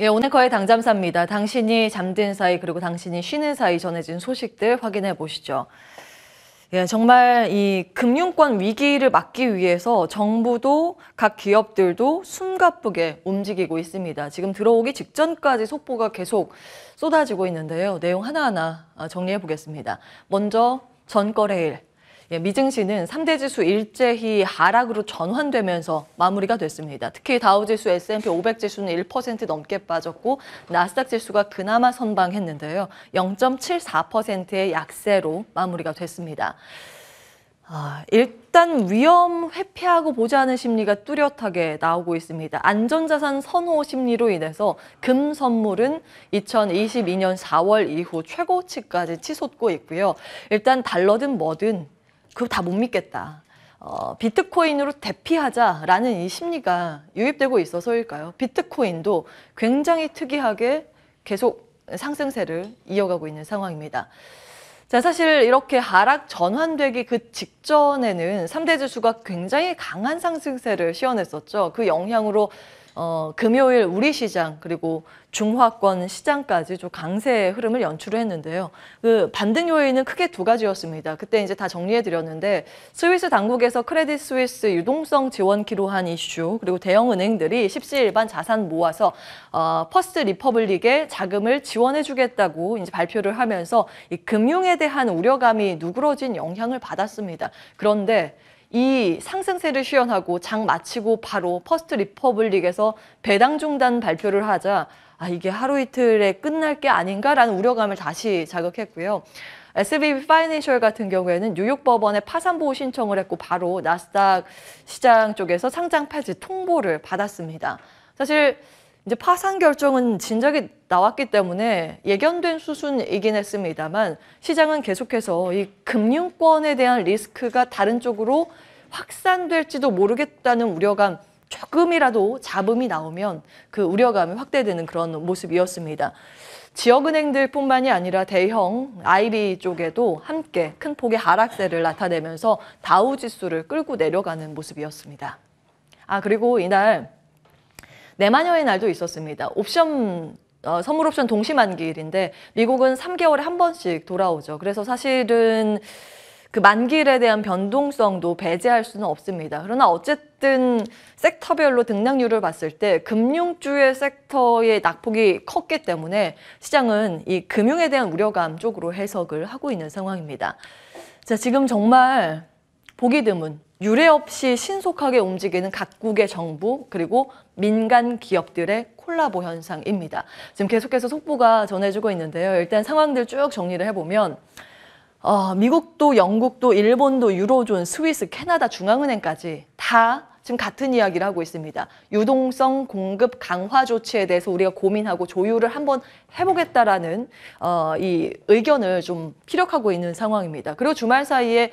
예, 오늘 거의 당잠사입니다. 당신이 잠든 사이 그리고 당신이 쉬는 사이 전해진 소식들 확인해 보시죠. 예, 정말 이 금융권 위기를 막기 위해서 정부도 각 기업들도 숨가쁘게 움직이고 있습니다. 지금 들어오기 직전까지 속보가 계속 쏟아지고 있는데요. 내용 하나하나 정리해 보겠습니다. 먼저 전거래일. 예, 미증시는 3대 지수 일제히 하락으로 전환되면서 마무리가 됐습니다. 특히 다우지수, S&P 500 지수는 1% 넘게 빠졌고 나스닥 지수가 그나마 선방했는데요. 0.74%의 약세로 마무리가 됐습니다. 일단 위험 회피하고 보자는 심리가 뚜렷하게 나오고 있습니다. 안전자산 선호 심리로 인해서 금 선물은 2022년 4월 이후 최고치까지 치솟고 있고요. 일단 달러든 뭐든 그거 다 못 믿겠다. 비트코인으로 대피하자라는 이 심리가 유입되고 있어서일까요? 비트코인도 굉장히 특이하게 계속 상승세를 이어가고 있는 상황입니다. 자, 사실 이렇게 하락 전환되기 그 직전에는 3대 지수가 굉장히 강한 상승세를 시현했었죠. 그 영향으로 금요일 우리 시장 그리고 중화권 시장까지 좀 강세의 흐름을 연출을 했는데요. 그 반등 요인은 크게 두 가지였습니다. 그때 이제 다 정리해 드렸는데 스위스 당국에서 크레딧 스위스 유동성 지원 기로한 이슈 그리고 대형 은행들이 십시일반 자산 모아서 퍼스트 리퍼블릭에 자금을 지원해 주겠다고 이제 발표를 하면서 이 금융에 대한 우려감이 누그러진 영향을 받았습니다. 그런데 이 상승세를 시현하고 장 마치고 바로 퍼스트 리퍼블릭에서 배당 중단 발표를 하자 이게 하루 이틀에 끝날 게 아닌가라는 우려감을 다시 자극했고요. SVB 파이낸셜 같은 경우에는 뉴욕 법원에 파산 보호 신청을 했고 바로 나스닥 시장 쪽에서 상장 폐지 통보를 받았습니다. 사실 이제 파산 결정은 진작에 나왔기 때문에 예견된 수순이긴 했습니다만 시장은 계속해서 이 금융권에 대한 리스크가 다른 쪽으로 확산될지도 모르겠다는 우려감, 조금이라도 잡음이 나오면 그 우려감이 확대되는 그런 모습이었습니다. 지역은행들뿐만이 아니라 대형 IB 쪽에도 함께 큰 폭의 하락세를 나타내면서 다우지수를 끌고 내려가는 모습이었습니다. 그리고 이날 내마녀의 날도 있었습니다. 선물 옵션 동시만기일인데 미국은 3개월에 한 번씩 돌아오죠. 그래서 사실은 그 만기일에 대한 변동성도 배제할 수는 없습니다. 그러나 어쨌든 섹터별로 등락률을 봤을 때 금융주의 섹터의 낙폭이 컸기 때문에 시장은 이 금융에 대한 우려감 쪽으로 해석을 하고 있는 상황입니다. 자, 지금 정말 보기 드문 유례 없이 신속하게 움직이는 각국의 정부 그리고 민간 기업들의 콜라보 현상입니다. 지금 계속해서 속보가 전해지고 있는데요. 일단 상황들 쭉 정리를 해보면 미국도 영국도 일본도 유로존, 스위스, 캐나다 중앙은행까지 다 지금 같은 이야기를 하고 있습니다. 유동성 공급 강화 조치에 대해서 우리가 고민하고 조율을 한번 해보겠다라는 이 의견을 좀 피력하고 있는 상황입니다. 그리고 주말 사이에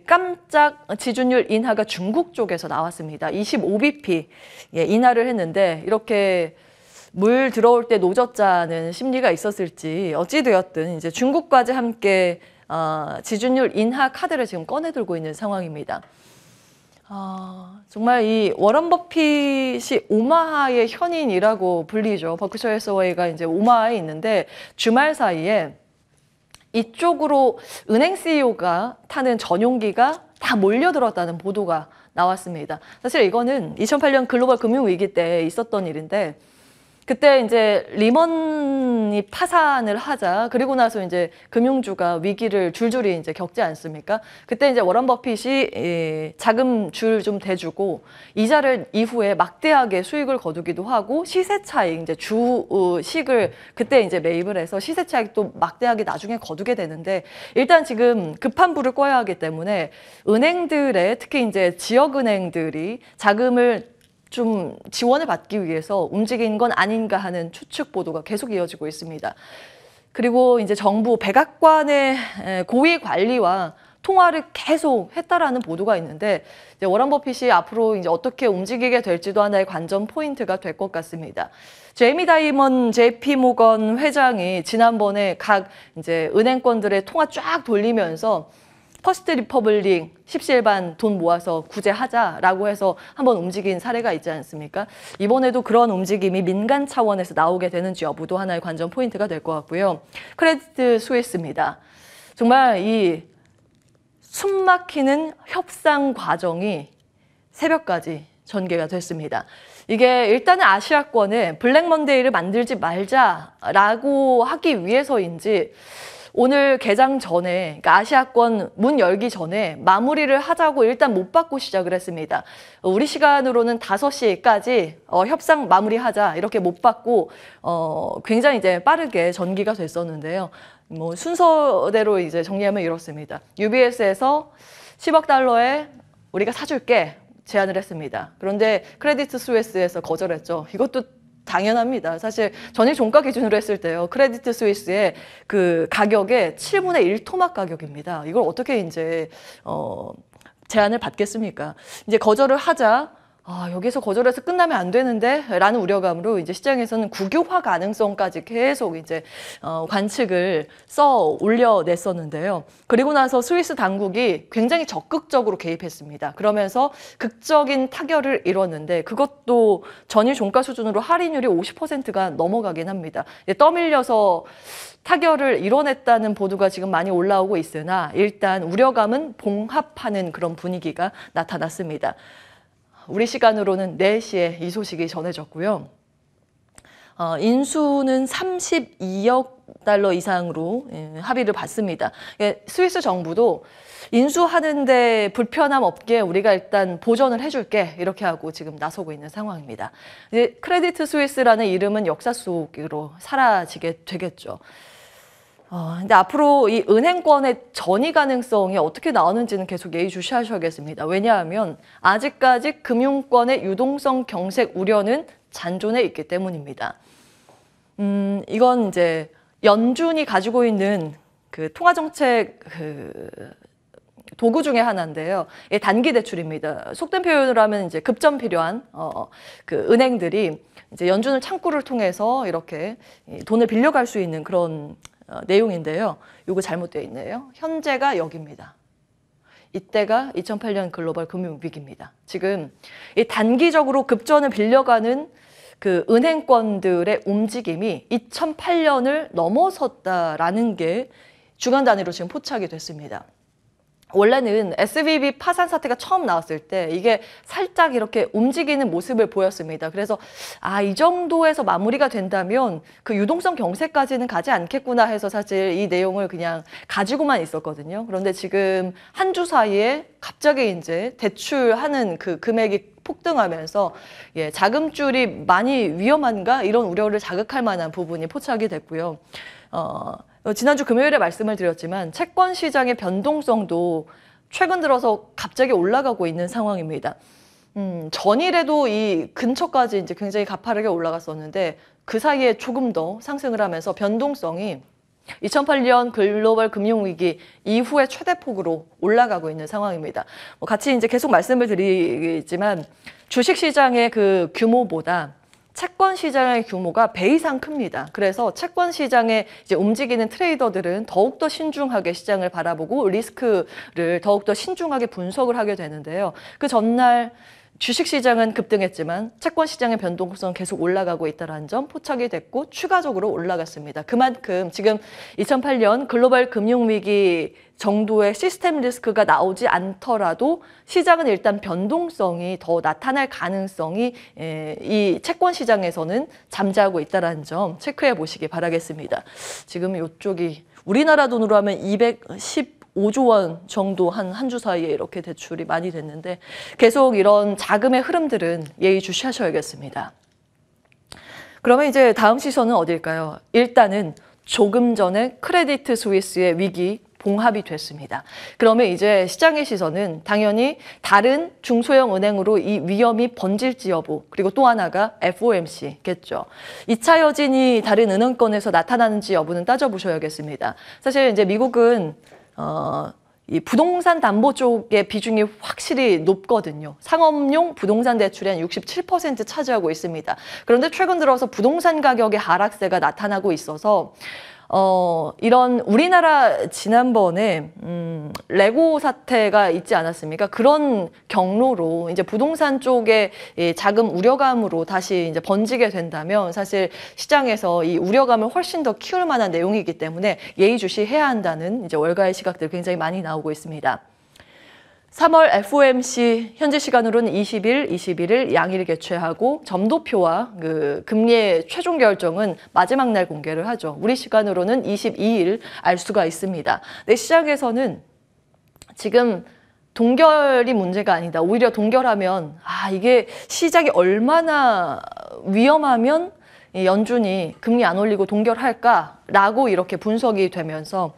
깜짝 지준율 인하가 중국 쪽에서 나왔습니다. 25bp 인하를 했는데 이렇게 물 들어올 때 노젓자는 심리가 있었을지 어찌되었든 이제 중국까지 함께 지준율 인하 카드를 지금 꺼내 들고 있는 상황입니다. 정말 이 워런 버핏이 오마하의 현인이라고 불리죠. 버크셔 해서웨이가 이제 오마하에 있는데 주말 사이에 이쪽으로 은행 CEO가 타는 전용기가 다 몰려들었다는 보도가 나왔습니다. 사실 이거는 2008년 글로벌 금융위기 때 있었던 일인데 그때 이제 리먼이 파산을 하자 그리고 나서 이제 금융주가 위기를 줄줄이 이제 겪지 않습니까? 그때 이제 워런 버핏이 자금 줄 좀 대주고 이자를 이후에 막대하게 수익을 거두기도 하고 시세 차익 이제 주식을 그때 이제 매입을 해서 시세 차익도 막대하게 나중에 거두게 되는데 일단 지금 급한 불을 꺼야 하기 때문에 은행들의 특히 이제 지역은행들이 자금을 좀 지원을 받기 위해서 움직인 건 아닌가 하는 추측 보도가 계속 이어지고 있습니다. 그리고 이제 정부 백악관의 고위 관리와 통화를 계속 했다라는 보도가 있는데 이제 워런 버핏이 앞으로 이제 어떻게 움직이게 될지도 하나의 관전 포인트가 될 것 같습니다. 제이미 다이먼 JP 모건 회장이 지난번에 각 이제 은행권들의 통화 쫙 돌리면서 퍼스트 리퍼블릭 십시일반 돈 모아서 구제하자라고 해서 한번 움직인 사례가 있지 않습니까? 이번에도 그런 움직임이 민간 차원에서 나오게 되는지 여부도 하나의 관전 포인트가 될 것 같고요. 크레디트 스위스입니다. 정말 이 숨막히는 협상 과정이 새벽까지 전개가 됐습니다. 이게 일단은 아시아권에 블랙 먼데이를 만들지 말자라고 하기 위해서인지 오늘 개장 전에, 그러니까 아시아권 문 열기 전에 마무리를 하자고 일단 못 받고 시작을 했습니다. 우리 시간으로는 5시까지 협상 마무리하자 이렇게 못 받고 굉장히 이제 빠르게 전기가 됐었는데요. 뭐 순서대로 이제 정리하면 이렇습니다. UBS에서 10억 달러에 우리가 사줄게 제안을 했습니다. 그런데 크레디트 스위스에서 거절했죠. 이것도 당연합니다. 사실 전일 종가 기준으로 했을 때요. 크레디트 스위스의 그 가격의 7분의 1 토막 가격입니다. 이걸 어떻게 이제 제안을 받겠습니까? 이제 거절을 하자. 여기서 거절해서 끝나면 안 되는데 라는 우려감으로 이제 시장에서는 국유화 가능성까지 계속 이제 관측을 올려냈었는데요. 그리고 나서 스위스 당국이 굉장히 적극적으로 개입했습니다. 그러면서 극적인 타결을 이뤘는데 그것도 전일 종가 수준으로 할인율이 50%가 넘어가긴 합니다. 떠밀려서 타결을 이뤄냈다는 보도가 지금 많이 올라오고 있으나 일단 우려감은 봉합하는 그런 분위기가 나타났습니다. 우리 시간으로는 4시에 이 소식이 전해졌고요. 인수는 32억 달러 이상으로 합의를 받습니다. 스위스 정부도 인수하는데 불편함 없게 우리가 일단 보전을 해줄게 이렇게 하고 지금 나서고 있는 상황입니다. 이제 크레디트 스위스라는 이름은 역사 속으로 사라지게 되겠죠. 근데 앞으로 이 은행권의 전이 가능성이 어떻게 나오는지는 계속 예의주시하셔야겠습니다. 왜냐하면 아직까지 금융권의 유동성 경색 우려는 잔존해 있기 때문입니다. 이건 이제 연준이 가지고 있는 그 통화정책 도구 중에 하나인데요. 단기 대출입니다. 속된 표현으로 하면 이제 급전 필요한 그 은행들이 이제 연준을 창구를 통해서 이렇게 돈을 빌려갈 수 있는 그런 내용인데요. 이거 잘못되어 있네요. 현재가 여기입니다. 이때가 2008년 글로벌 금융위기입니다. 지금 이 단기적으로 급전을 빌려가는 그 은행권들의 움직임이 2008년을 넘어섰다라는 게 주간 단위로 지금 포착이 됐습니다. 원래는 SVB 파산 사태가 처음 나왔을 때 이게 살짝 이렇게 움직이는 모습을 보였습니다. 그래서 이 정도에서 마무리가 된다면 그 유동성 경색까지는 가지 않겠구나 해서 사실 이 내용을 그냥 가지고만 있었거든요. 그런데 지금 한 주 사이에 갑자기 이제 대출하는 그 금액이 폭등하면서 자금줄이 많이 위험한가 이런 우려를 자극할 만한 부분이 포착이 됐고요. 지난주 금요일에 말씀을 드렸지만 채권 시장의 변동성도 최근 들어서 갑자기 올라가고 있는 상황입니다. 전일에도 이 근처까지 이제 굉장히 가파르게 올라갔었는데 그 사이에 조금 더 상승을 하면서 변동성이 2008년 글로벌 금융위기 이후에 최대폭으로 올라가고 있는 상황입니다. 같이 이제 계속 말씀을 드리지만 주식시장의 그 규모보다 채권 시장의 규모가 배 이상 큽니다. 그래서 채권 시장에 이제 움직이는 트레이더들은 더욱더 신중하게 시장을 바라보고 리스크를 더욱더 신중하게 분석을 하게 되는데요. 그 전날 주식시장은 급등했지만 채권시장의 변동성 계속 올라가고 있다는 점 포착이 됐고 추가적으로 올라갔습니다. 그만큼 지금 2008년 글로벌 금융위기 정도의 시스템 리스크가 나오지 않더라도 시장은 일단 변동성이 더 나타날 가능성이 이 채권시장에서는 잠재하고 있다는 점 체크해 보시기 바라겠습니다. 지금 이쪽이 우리나라 돈으로 하면 215조 원 정도 한 주 사이에 이렇게 대출이 많이 됐는데 계속 이런 자금의 흐름들은 예의주시하셔야겠습니다. 그러면 이제 다음 시선은 어딜까요? 일단은 조금 전에 크레디트 스위스의 위기 봉합이 됐습니다. 그러면 이제 시장의 시선은 당연히 다른 중소형 은행으로 이 위험이 번질지 여부, 그리고 또 하나가 FOMC겠죠. 2차 여진이 다른 은행권에서 나타나는지 여부는 따져보셔야겠습니다. 사실 이제 미국은 이 부동산 담보 쪽의 비중이 확실히 높거든요. 상업용 부동산 대출이 한 67% 차지하고 있습니다. 그런데 최근 들어서 부동산 가격의 하락세가 나타나고 있어서 이런 우리나라 지난번에 레고 사태가 있지 않았습니까? 그런 경로로 이제 부동산 쪽에 자금 우려감으로 다시 이제 번지게 된다면 사실 시장에서 이 우려감을 훨씬 더 키울 만한 내용이기 때문에 예의주시해야 한다는 이제 월가의 시각들 굉장히 많이 나오고 있습니다. 3월 FOMC 현지 시간으로는 20일, 21일 양일 개최하고 점도표와 그 금리의 최종 결정은 마지막 날 공개를 하죠. 우리 시간으로는 22일 알 수가 있습니다. 내 시장에서는 지금 동결이 문제가 아니다. 오히려 동결하면 이게 시장이 얼마나 위험하면 연준이 금리 안 올리고 동결할까라고 이렇게 분석이 되면서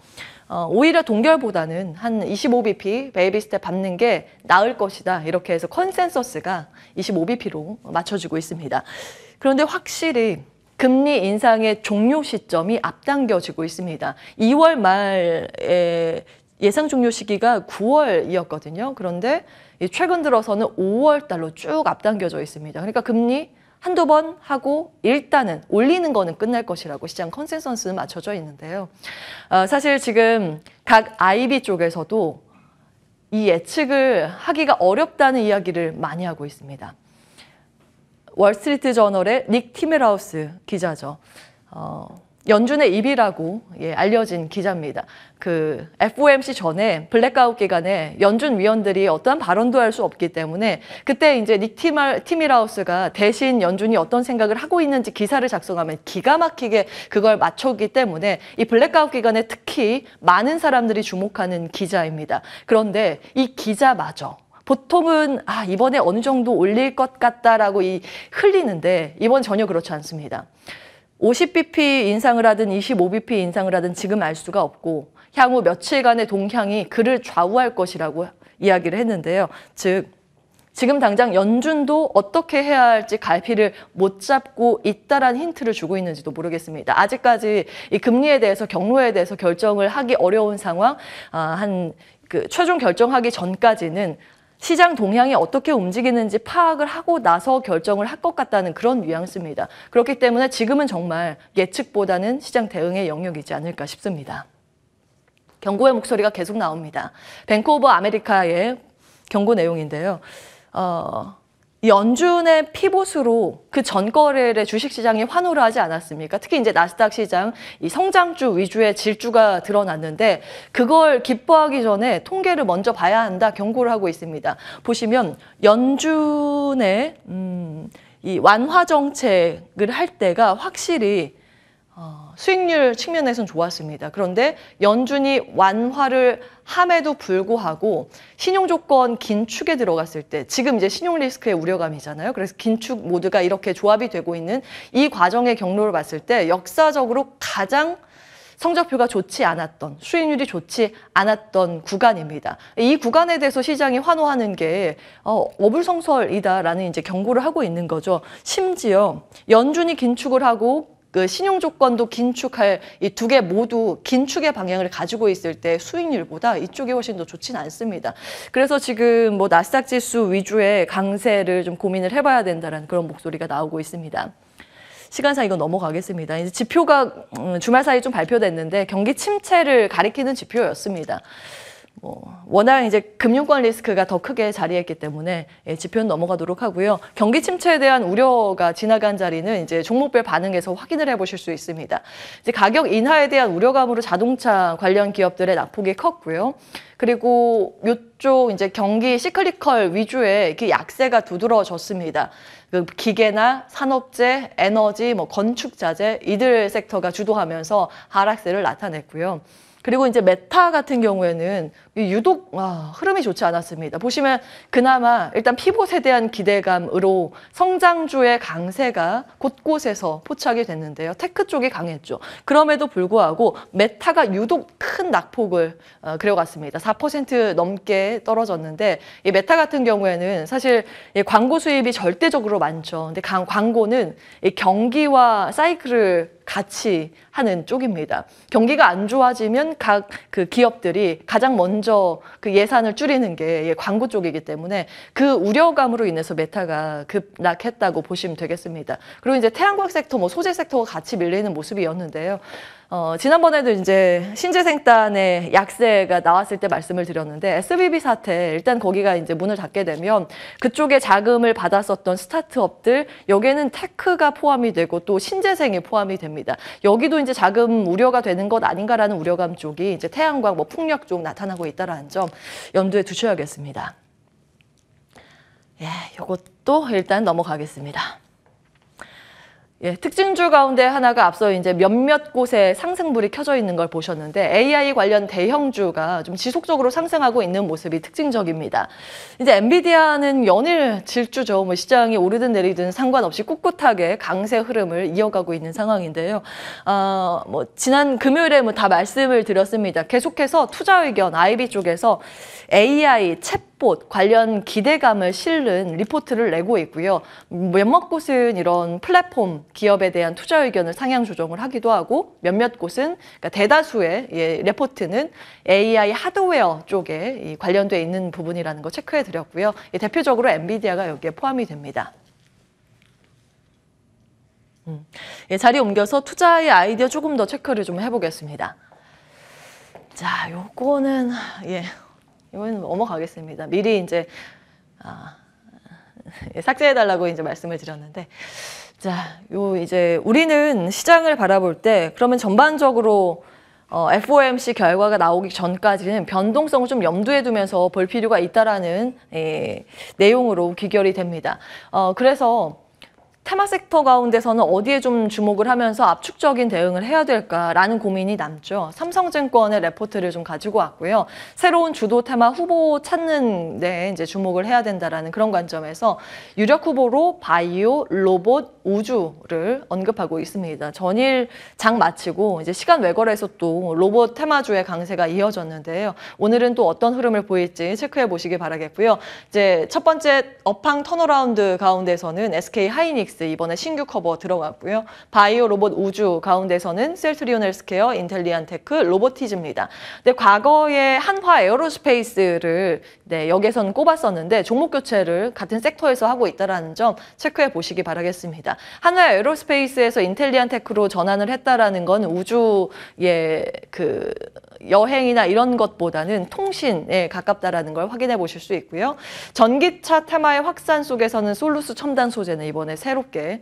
오히려 동결보다는 한 25bp 베이비 스텝 밟는 게 나을 것이다. 이렇게 해서 컨센서스가 25bp로 맞춰지고 있습니다. 그런데 확실히 금리 인상의 종료 시점이 앞당겨지고 있습니다. 2월 말에 예상 종료 시기가 9월이었거든요. 그런데 최근 들어서는 5월 달로 쭉 앞당겨져 있습니다. 그러니까 금리 한두 번 하고 일단은 올리는 거는 끝날 것이라고 시장 컨센서스는 맞춰져 있는데요. 사실 지금 각 IB 쪽에서도 이 예측을 하기가 어렵다는 이야기를 많이 하고 있습니다. 월스트리트 저널의 닉 티멜하우스 기자죠. 연준의 입이라고 알려진 기자입니다. 그 FOMC 전에 블랙아웃 기간에 연준 위원들이 어떠한 발언도 할 수 없기 때문에 그때 이제 닉 티멜하우스가 대신 연준이 어떤 생각을 하고 있는지 기사를 작성하면 기가 막히게 그걸 맞췄기 때문에 이 블랙아웃 기간에 특히 많은 사람들이 주목하는 기자입니다. 그런데 이 기자마저 보통은 이번에 어느 정도 올릴 것 같다라고 흘리는데 이번 전혀 그렇지 않습니다. 50bp 인상을 하든 25bp 인상을 하든 지금 알 수가 없고 향후 며칠간의 동향이 그를 좌우할 것이라고 이야기를 했는데요. 즉 지금 당장 연준도 어떻게 해야 할지 갈피를 못 잡고 있다라는 힌트를 주고 있는지도 모르겠습니다. 아직까지 이 금리에 대해서 경로에 대해서 결정을 하기 어려운 상황, 최종 결정하기 전까지는 시장 동향이 어떻게 움직이는지 파악을 하고 나서 결정을 할 것 같다는 그런 뉘앙스입니다. 그렇기 때문에 지금은 정말 예측보다는 시장 대응의 영역이지 않을까 싶습니다. 경고의 목소리가 계속 나옵니다. 뱅크 오브 아메리카의 경고 내용인데요. 연준의 피봇으로 그 전거래의 주식시장이 환호를 하지 않았습니까? 특히 이제 나스닥 시장 이 성장주 위주의 질주가 드러났는데 그걸 기뻐하기 전에 통계를 먼저 봐야 한다 경고를 하고 있습니다. 보시면 연준의 이 완화 정책을 할 때가 확실히 수익률 측면에서는 좋았습니다. 그런데 연준이 완화를 함에도 불구하고 신용조건 긴축에 들어갔을 때 지금 이제 신용 리스크의 우려감이잖아요. 그래서 긴축 모드가 이렇게 조합이 되고 있는 이 과정의 경로를 봤을 때 역사적으로 가장 성적표가 좋지 않았던, 수익률이 좋지 않았던 구간입니다. 이 구간에 대해서 시장이 환호하는 게 어불성설이다라는 이제 경고를 하고 있는 거죠. 심지어 연준이 긴축을 하고 그 신용 조건도 긴축할 이 두 개 모두 긴축의 방향을 가지고 있을 때 수익률보다 이쪽이 훨씬 더 좋지는 않습니다. 그래서 지금 뭐 나스닥 지수 위주의 강세를 좀 고민을 해봐야 된다는 그런 목소리가 나오고 있습니다. 시간상 이거 넘어가겠습니다. 이제 지표가 주말 사이 좀 발표됐는데 경기 침체를 가리키는 지표였습니다. 워낙 이제 금융권 리스크가 더 크게 자리했기 때문에 지표는 넘어가도록 하고요. 경기 침체에 대한 우려가 지나간 자리는 이제 종목별 반응에서 확인을 해보실 수 있습니다. 이제 가격 인하에 대한 우려감으로 자동차 관련 기업들의 낙폭이 컸고요. 그리고 이쪽 이제 경기 시클리컬 위주의 이렇게 약세가 두드러졌습니다. 그 기계나 산업재, 에너지, 건축자재 이들 섹터가 주도하면서 하락세를 나타냈고요. 그리고 이제 메타 같은 경우에는 유독 흐름이 좋지 않았습니다. 보시면 그나마 일단 피봇에 대한 기대감으로 성장주의 강세가 곳곳에서 포착이 됐는데요. 테크 쪽이 강했죠. 그럼에도 불구하고 메타가 유독 큰 낙폭을 그려갔습니다. 4% 넘게 떨어졌는데 이 메타 같은 경우에는 사실 광고 수입이 절대적으로 많죠. 근데 광고는 이 경기와 사이클을 같이 하는 쪽입니다. 경기가 안 좋아지면 각 그 기업들이 가장 먼저 그 예산을 줄이는 게 광고 쪽이기 때문에 그 우려감으로 인해서 메타가 급락했다고 보시면 되겠습니다. 그리고 이제 태양광 섹터, 소재 섹터가 같이 밀리는 모습이었는데요. 지난번에도 이제 신재생단의 약세가 나왔을 때 말씀을 드렸는데 SBB 사태 일단 거기가 이제 문을 닫게 되면 그쪽에 자금을 받았었던 스타트업들 여기에는 테크가 포함이 되고 또 신재생이 포함이 됩니다. 여기도 이제 자금 우려가 되는 것 아닌가라는 우려감 쪽이 이제 태양광, 뭐 풍력 쪽 나타나고 있다라는 점 염두에 두셔야겠습니다. 예, 이것도 일단 넘어가겠습니다. 예, 특징주 가운데 하나가 앞서 이제 몇몇 곳에 상승불이 켜져 있는 걸 보셨는데 AI 관련 대형주가 좀 지속적으로 상승하고 있는 모습이 특징적입니다. 이제 엔비디아는 연일 질주죠. 뭐 시장이 오르든 내리든 상관없이 꿋꿋하게 강세 흐름을 이어가고 있는 상황인데요. 뭐 지난 금요일에 뭐 다 말씀을 드렸습니다. 계속해서 투자 의견 IB 쪽에서 AI 챗봇 관련 기대감을 실는 리포트를 내고 있고요. 몇몇 곳은 이런 플랫폼 기업에 대한 투자 의견을 상향 조정을 하기도 하고 몇몇 곳은 그러니까 대다수의 레포트는 AI 하드웨어 쪽에 관련돼 있는 부분이라는 거 체크해 드렸고요. 대표적으로 엔비디아가 여기에 포함이 됩니다. 자리 옮겨서 투자의 아이디어 조금 더 체크를 좀 해보겠습니다. 자, 요거는 이거는 넘어가겠습니다. 미리 이제 삭제해달라고 이제 말씀을 드렸는데, 자, 이제 우리는 시장을 바라볼 때 그러면 전반적으로 FOMC 결과가 나오기 전까지는 변동성을 좀 염두에 두면서 볼 필요가 있다라는 내용으로 귀결이 됩니다. 그래서 테마 섹터 가운데서는 어디에 좀 주목을 하면서 압축적인 대응을 해야 될까라는 고민이 남죠. 삼성증권의 레포트를 좀 가지고 왔고요. 새로운 주도 테마 후보 찾는 데 이제 주목을 해야 된다라는 그런 관점에서 유력 후보로 바이오, 로봇, 우주를 언급하고 있습니다. 전일 장 마치고 이제 시간 외걸에서 또 로봇 테마주의 강세가 이어졌는데요. 오늘은 또 어떤 흐름을 보일지 체크해 보시기 바라겠고요. 이제 첫 번째 업황 턴어라운드 가운데서는 SK 하이닉스 이번에 신규 커버 들어갔고요. 바이오, 로봇, 우주 가운데서는 셀트리온 헬스케어, 인텔리안테크, 로보티즈입니다. 근데 과거에 한화 에어로스페이스를 여기에서는 꼽았었는데 종목 교체를 같은 섹터에서 하고 있다는 점 체크해 보시기 바라겠습니다. 한화 에어로스페이스에서 인텔리안테크로 전환을 했다라는 건 우주의 그 여행이나 이런 것보다는 통신에 가깝다라는 걸 확인해 보실 수 있고요. 전기차 테마의 확산 속에서는 솔루스 첨단 소재는 이번에 새롭게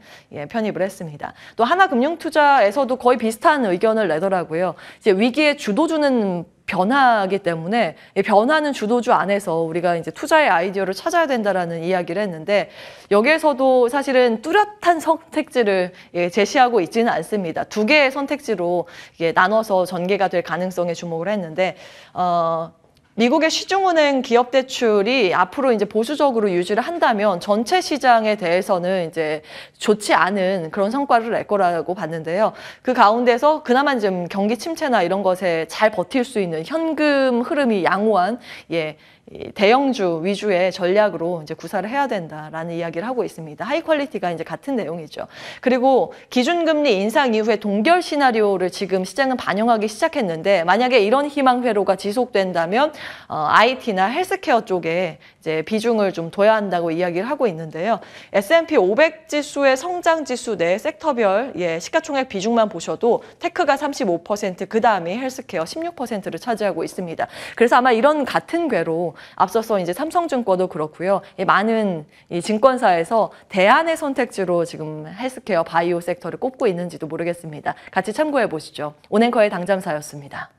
편입을 했습니다. 또 하나금융투자에서도 거의 비슷한 의견을 내더라고요. 이제 위기의 주도주는 변화하기 때문에 변화는 주도주 안에서 우리가 이제 투자의 아이디어를 찾아야 된다라는 이야기를 했는데 여기에서도 사실은 뚜렷한 선택지를 제시하고 있지는 않습니다. 두 개의 선택지로 나눠서 전개가 될 가능성에 주목을 했는데 미국의 시중은행 기업 대출이 앞으로 이제 보수적으로 유지를 한다면 전체 시장에 대해서는 이제 좋지 않은 그런 성과를 낼 거라고 봤는데요. 그 가운데서 그나마 좀 경기 침체나 이런 것에 잘 버틸 수 있는 현금 흐름이 양호한 대형주 위주의 전략으로 이제 구사를 해야 된다라는 이야기를 하고 있습니다. 하이 퀄리티가 이제 같은 내용이죠. 그리고 기준금리 인상 이후에 동결 시나리오를 지금 시장은 반영하기 시작했는데 만약에 이런 희망 회로가 지속된다면 IT나 헬스케어 쪽에 이제 비중을 좀 둬야 한다고 이야기를 하고 있는데요. S&P 500 지수의 성장 지수 내 섹터별 시가총액 비중만 보셔도 테크가 35%, 그 다음에 헬스케어 16%를 차지하고 있습니다. 그래서 아마 이런 같은 궤로 앞서서 이제 삼성증권도 그렇고요. 많은 이 증권사에서 대안의 선택지로 지금 헬스케어, 바이오 섹터를 꼽고 있는지도 모르겠습니다. 같이 참고해 보시죠. 온앵커의 당잠사였습니다.